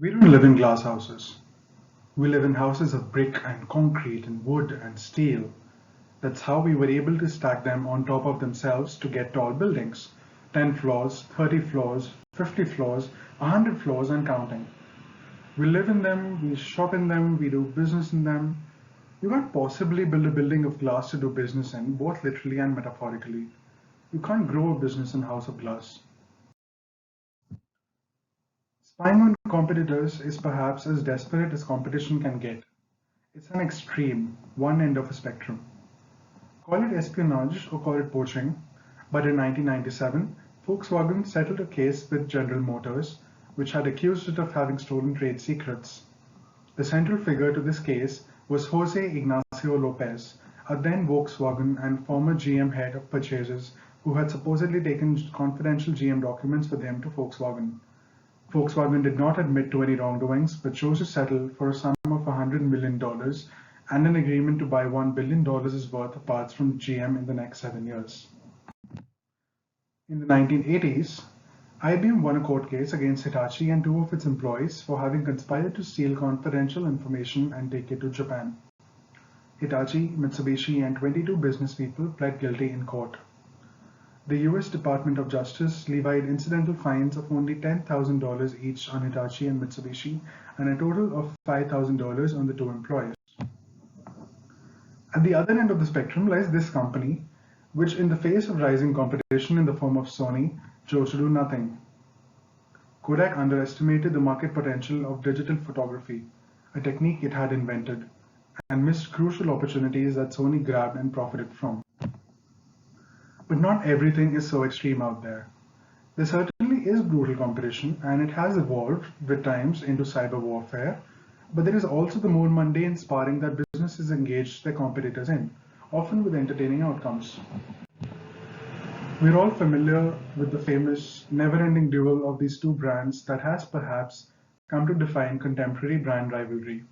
We don't live in glass houses. We live in houses of brick and concrete and wood and steel. That's how we were able to stack them on top of themselves to get tall buildings. 10 floors, 30 floors, 50 floors, 100 floors and counting. We live in them, we shop in them, we do business in them. You can't possibly build a building of glass to do business in, both literally and metaphorically. You can't grow a business in a house of glass. Spying on competitors is perhaps as desperate as competition can get. It's an extreme, one end of a spectrum. Call it espionage or call it poaching, but in 1997, Volkswagen settled a case with General Motors, which had accused it of having stolen trade secrets. The central figure to this case was Jose Ignacio Lopez, a then Volkswagen and former GM head of purchases who had supposedly taken confidential GM documents with him to Volkswagen. Volkswagen did not admit to any wrongdoings, but chose to settle for a sum of $100 million and an agreement to buy $1 billion worth of parts from GM in the next 7 years. In the 1980s, IBM won a court case against Hitachi and two of its employees for having conspired to steal confidential information and take it to Japan. Hitachi, Mitsubishi, and 22 business people pled guilty in court. The US Department of Justice levied incidental fines of only $10,000 each on Hitachi and Mitsubishi and a total of $5,000 on the two employees. At the other end of the spectrum lies this company, which in the face of rising competition in the form of Sony, chose to do nothing. Kodak underestimated the market potential of digital photography, a technique it had invented, and missed crucial opportunities that Sony grabbed and profited from. But not everything is so extreme out there. There certainly is brutal competition, and it has evolved with times into cyber warfare, but there is also the more mundane sparring that businesses engage their competitors in, often with entertaining outcomes. We're all familiar with the famous never-ending duel of these two brands that has perhaps come to define contemporary brand rivalry.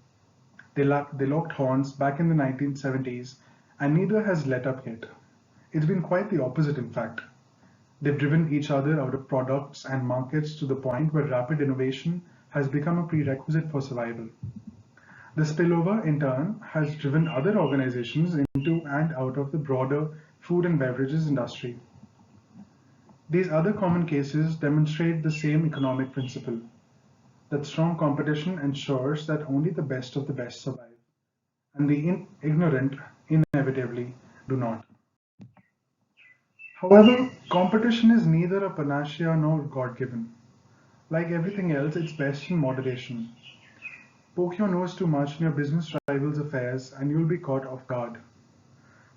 They locked horns back in the 1970s, and neither has let up yet. It's been quite the opposite, in fact. They've driven each other out of products and markets to the point where rapid innovation has become a prerequisite for survival. The spillover, in turn, has driven other organizations into and out of the broader food and beverages industry. These other common cases demonstrate the same economic principle, that strong competition ensures that only the best of the best survive, and the ignorant inevitably do not. However, competition is neither a panacea nor God-given. Like everything else, it's best in moderation. Poke your nose too much in your business rivals' affairs and you'll be caught off guard.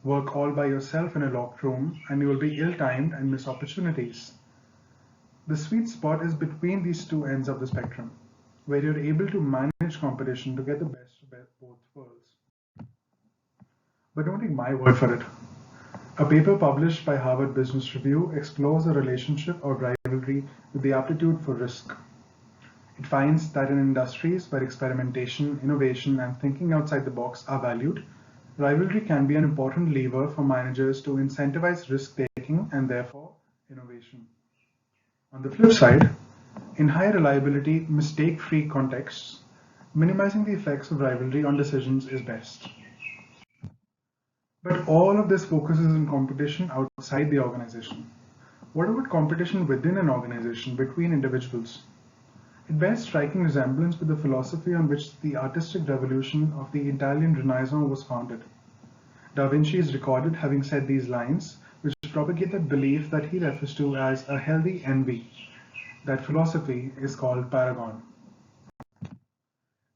Work all by yourself in a locked room and you will be ill-timed and miss opportunities. The sweet spot is between these two ends of the spectrum, where you're able to manage competition to get the best of both worlds. But don't take my word for it. A paper published by Harvard Business Review explores the relationship of rivalry with the aptitude for risk. It finds that in industries where experimentation, innovation, and thinking outside the box are valued, rivalry can be an important lever for managers to incentivize risk-taking and therefore innovation. On the flip side, in high reliability, mistake-free contexts, minimizing the effects of rivalry on decisions is best. But all of this focuses on competition outside the organization. What about competition within an organization, between individuals? It bears striking resemblance with the philosophy on which the artistic revolution of the Italian Renaissance was founded. Da Vinci is recorded having said these lines, which propagated belief that he refers to as a healthy envy. That philosophy is called paragon.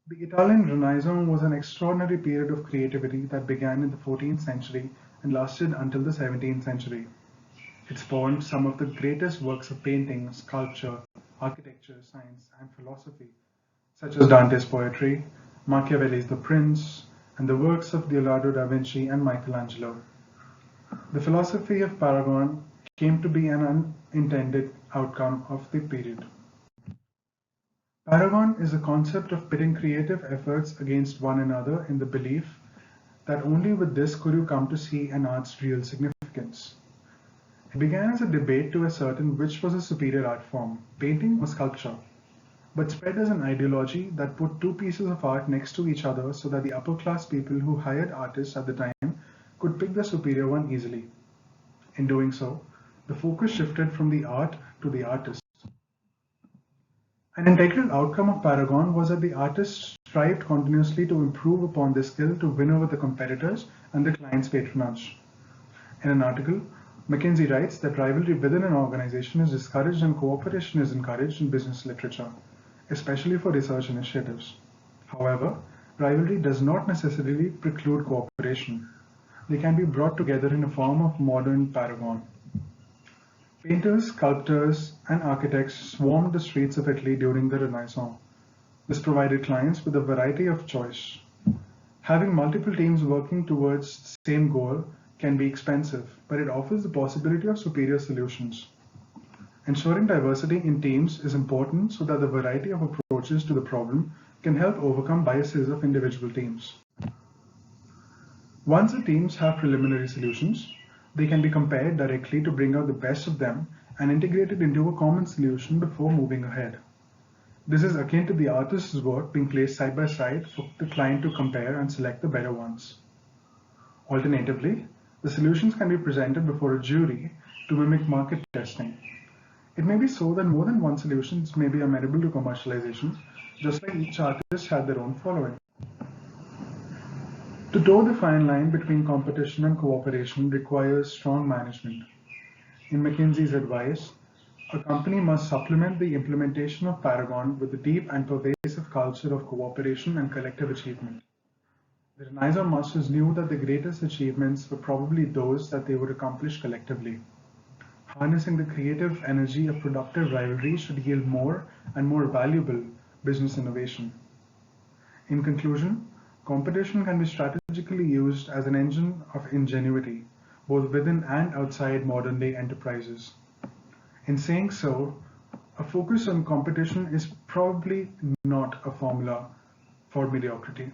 The Italian Renaissance was an extraordinary period of creativity that began in the 14th century and lasted until the 17th century. It spawned some of the greatest works of painting, sculpture, architecture, science, and philosophy, such as Dante's poetry, Machiavelli's The Prince, and the works of Leonardo da Vinci and Michelangelo. The philosophy of paragon came to be an unintended outcome of the period. Paragon is a concept of pitting creative efforts against one another in the belief that only with this could you come to see an art's real significance. It began as a debate to ascertain which was a superior art form, painting or sculpture. but spread as an ideology that put two pieces of art next to each other so that the upper class people who hired artists at the time could pick the superior one easily. In doing so, the focus shifted from the art to the artist. An integral outcome of Paragon was that the artists strived continuously to improve upon their skill to win over the competitors and the client's patronage. In an article, McKinsey writes that rivalry within an organization is discouraged and cooperation is encouraged in business literature, especially for research initiatives. However, rivalry does not necessarily preclude cooperation. They can be brought together in a form of modern paragon. Painters, sculptors, and architects swarmed the streets of Italy during the Renaissance. This provided clients with a variety of choice. Having multiple teams working towards the same goal can be expensive, but it offers the possibility of superior solutions. Ensuring diversity in teams is important so that the variety of approaches to the problem can help overcome biases of individual teams. Once the teams have preliminary solutions, they can be compared directly to bring out the best of them and integrated into a common solution before moving ahead. This is akin to the artist's work being placed side by side for the client to compare and select the better ones. Alternatively, the solutions can be presented before a jury to mimic market testing. It may be so that more than one solution may be amenable to commercialization, just like each artist had their own following. To toe the fine line between competition and cooperation requires strong management. In McKinsey's advice, a company must supplement the implementation of Paragon with a deep and pervasive culture of cooperation and collective achievement. The Renaissance masters knew that the greatest achievements were probably those that they would accomplish collectively. Harnessing the creative energy of productive rivalry should yield more and more valuable business innovation. In conclusion, competition can be strategically used as an engine of ingenuity, both within and outside modern-day enterprises. In saying so, a focus on competition is probably not a formula for mediocrity.